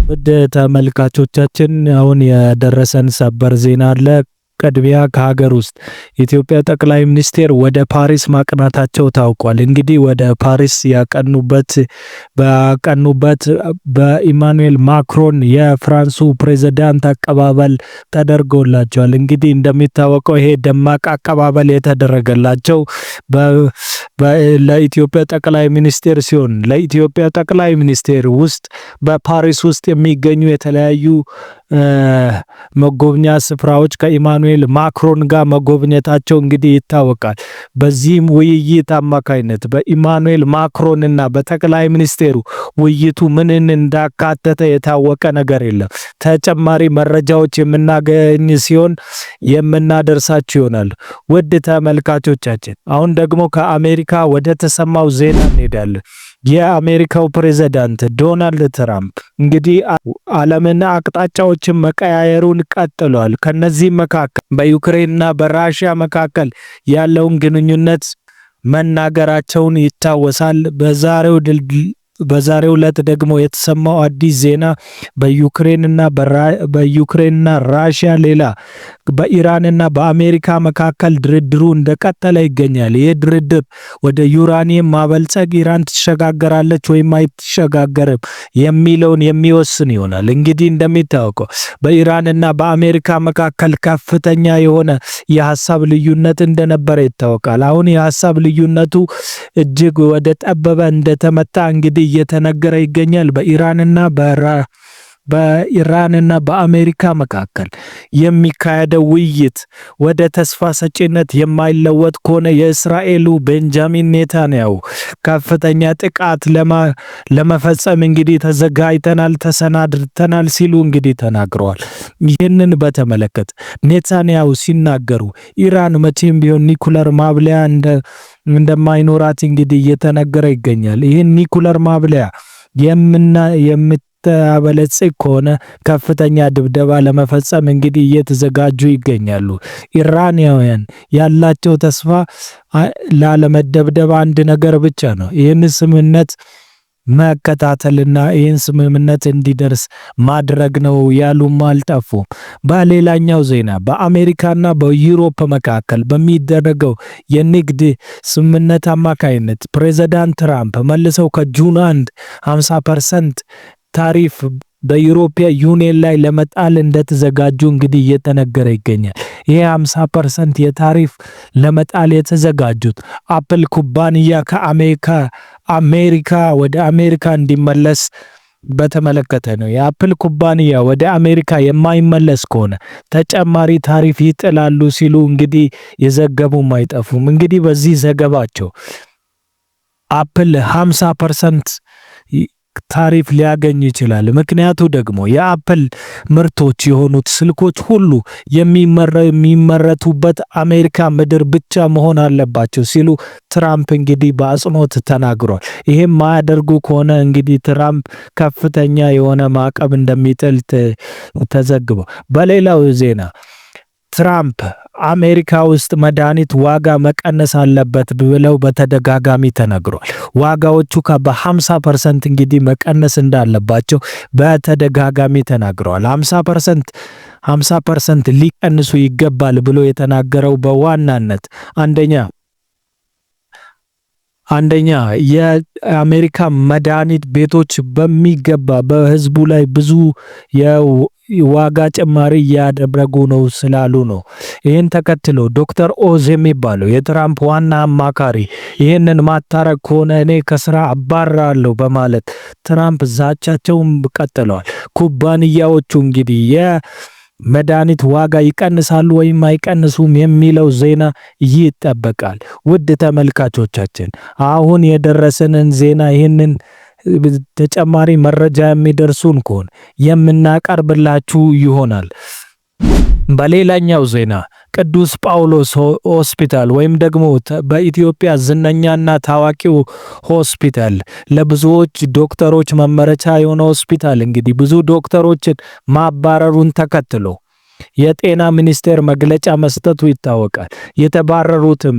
ውድ ተመልካቾቻችን አሁን የደረሰን ሰበር ዜና አለ። ቅድሚያ ከሀገር ውስጥ የኢትዮጵያ ጠቅላይ ሚኒስቴር ወደ ፓሪስ ማቅናታቸው ታውቋል። እንግዲህ ወደ ፓሪስ ያቀኑበት በኢማኑኤል ማክሮን የፍራንሱ ፕሬዝዳንት አቀባበል ተደርጎላቸዋል። እንግዲህ እንደሚታወቀው ይሄ ደማቅ አቀባበል የተደረገላቸው ለኢትዮጵያ ጠቅላይ ሚኒስቴር ሲሆን ለኢትዮጵያ ጠቅላይ ሚኒስቴር ውስጥ በፓሪስ ውስጥ የሚገኙ የተለያዩ መጎብኛ ስፍራዎች ከኢማኑኤል ማክሮን ጋር መጎብኘታቸው እንግዲህ ይታወቃል። በዚህም ውይይት አማካይነት በኢማኑኤል ማክሮን እና በጠቅላይ ሚኒስቴሩ ውይይቱ ምንን እንዳካተተ የታወቀ ነገር የለም። ተጨማሪ መረጃዎች የምናገኝ ሲሆን የምናደርሳችሁ ይሆናል። ውድ ተመልካቾቻችን አሁን ደግሞ ከአሜሪካ ወደ ተሰማው ዜና እንሄዳለን። የአሜሪካው ፕሬዝዳንት ዶናልድ ትራምፕ እንግዲህ ዓለምና አቅጣጫዎችን መቀያየሩን ቀጥሏል። ከነዚህ መካከል በዩክሬንና በራሽያ መካከል ያለውን ግንኙነት መናገራቸውን ይታወሳል። በዛሬው ዕለት ደግሞ የተሰማው አዲስ ዜና በዩክሬንና ራሽያ ሌላ በኢራንና በአሜሪካ መካከል ድርድሩ እንደቀጠለ ይገኛል። ይህ ድርድር ወደ ዩራኒየም ማበልጸግ ኢራን ትሸጋገራለች ወይም አይትሸጋገርም የሚለውን የሚወስን ይሆናል። እንግዲህ እንደሚታወቀው በኢራንና በአሜሪካ መካከል ከፍተኛ የሆነ የሀሳብ ልዩነት እንደነበረ ይታወቃል። አሁን የሀሳብ ልዩነቱ እጅግ ወደ ጠበበ እንደተመታ እንግዲህ እየተነገረ ይገኛል። በኢራንና በአሜሪካ መካከል የሚካሄደው ውይይት ወደ ተስፋ ሰጪነት የማይለወጥ ከሆነ የእስራኤሉ ቤንጃሚን ኔታንያሁ ከፍተኛ ጥቃት ለመፈጸም እንግዲህ ተሰናድተናል ሲሉ እንግዲህ ተናግረዋል። ይህንን በተመለከተ ኔታንያሁ ሲናገሩ ኢራን መቼም ቢሆን ኒኩለር ማብለያ እንደማይኖራት እንግዲህ እየተነገረ ይገኛል። ይህን ኒኩለር ማብለያ የምታበለጽግ ከሆነ ከፍተኛ ድብደባ ለመፈጸም እንግዲህ እየተዘጋጁ ይገኛሉ። ኢራናውያን ያላቸው ተስፋ ላለመደብደብ አንድ ነገር ብቻ ነው፣ ይህን ስምምነት መከታተልና ይህን ስምምነት እንዲደርስ ማድረግ ነው ያሉም አልጠፉም። በሌላኛው ዜና በአሜሪካና በዩሮፕ መካከል በሚደረገው የንግድ ስምምነት አማካይነት ፕሬዝዳንት ትራምፕ መልሰው ከጁን 1 50% ታሪፍ በዩሮፒያ ዩኒየን ላይ ለመጣል እንደተዘጋጁ እንግዲህ እየተነገረ ይገኛል። ይሄ 50% የታሪፍ ለመጣል የተዘጋጁት አፕል ኩባንያ ከአሜሪካ ወደ አሜሪካ እንዲመለስ በተመለከተ ነው። የአፕል ኩባንያ ወደ አሜሪካ የማይመለስ ከሆነ ተጨማሪ ታሪፍ ይጥላሉ ሲሉ እንግዲህ የዘገቡም አይጠፉም። እንግዲህ በዚህ ዘገባቸው አፕል 50% ታሪፍ ሊያገኝ ይችላል። ምክንያቱ ደግሞ የአፕል ምርቶች የሆኑት ስልኮች ሁሉ የሚመረቱበት አሜሪካ ምድር ብቻ መሆን አለባቸው ሲሉ ትራምፕ እንግዲህ በአጽንኦት ተናግሯል። ይሄም ማያደርጉ ከሆነ እንግዲህ ትራምፕ ከፍተኛ የሆነ ማዕቀብ እንደሚጥል ተዘግቧል። በሌላው ዜና ትራምፕ አሜሪካ ውስጥ መድኃኒት ዋጋ መቀነስ አለበት ብለው በተደጋጋሚ ተነግሯል። ዋጋዎቹ በ50% እንግዲህ መቀነስ እንዳለባቸው በተደጋጋሚ ተናግረዋል። 50% ሊቀንሱ ይገባል ብሎ የተናገረው በዋናነት አንደኛ የአሜሪካ መድኃኒት ቤቶች በሚገባ በህዝቡ ላይ ብዙ ዋጋ ጭማሪ እያደረጉ ነው ስላሉ ነው። ይህን ተከትሎ ዶክተር ኦዝ የሚባለው የትራምፕ ዋና አማካሪ ይህንን ማታረግ ከሆነ እኔ ከስራ አባራለሁ በማለት ትራምፕ ዛቻቸውን ቀጥለዋል። ኩባንያዎቹ እንግዲህ የመድኃኒት ዋጋ ይቀንሳሉ ወይም አይቀንሱም የሚለው ዜና ይጠበቃል። ውድ ተመልካቾቻችን አሁን የደረሰንን ዜና ይህንን ተጨማሪ መረጃ የሚደርሱን ከሆነ የምናቀርብላችሁ ይሆናል። በሌላኛው ዜና ቅዱስ ጳውሎስ ሆስፒታል ወይም ደግሞ በኢትዮጵያ ዝነኛና ታዋቂው ሆስፒታል ለብዙዎች ዶክተሮች መመረቻ የሆነ ሆስፒታል እንግዲህ ብዙ ዶክተሮችን ማባረሩን ተከትሎ የጤና ሚኒስቴር መግለጫ መስጠቱ ይታወቃል። የተባረሩትም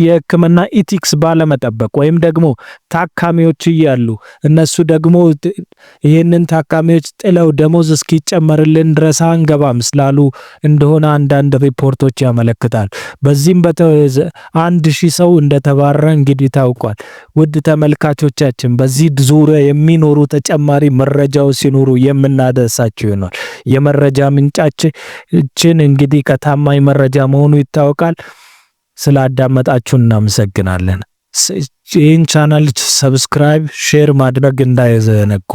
የሕክምና ኢቲክስ ባለመጠበቅ ወይም ደግሞ ታካሚዎች እያሉ እነሱ ደግሞ ይህንን ታካሚዎች ጥለው ደሞዝ እስኪጨመርልን ድረስ አንገባም ስላሉ እንደሆነ አንዳንድ ሪፖርቶች ያመለክታል። በዚህም 1000 ሰው እንደተባረረ እንግዲህ ታውቋል። ውድ ተመልካቾቻችን በዚህ ዙሪያ የሚኖሩ ተጨማሪ መረጃዎች ሲኖሩ የምናደርሳችሁ ይሆናል። የመረጃ ምንጫችን እንግዲህ ከታማኝ መረጃ መሆኑ ይታወቃል። ስላዳመጣችሁ እናመሰግናለን። ይህን ቻናል ሰብስክራይብ፣ ሼር ማድረግ እንዳይዘነጉ።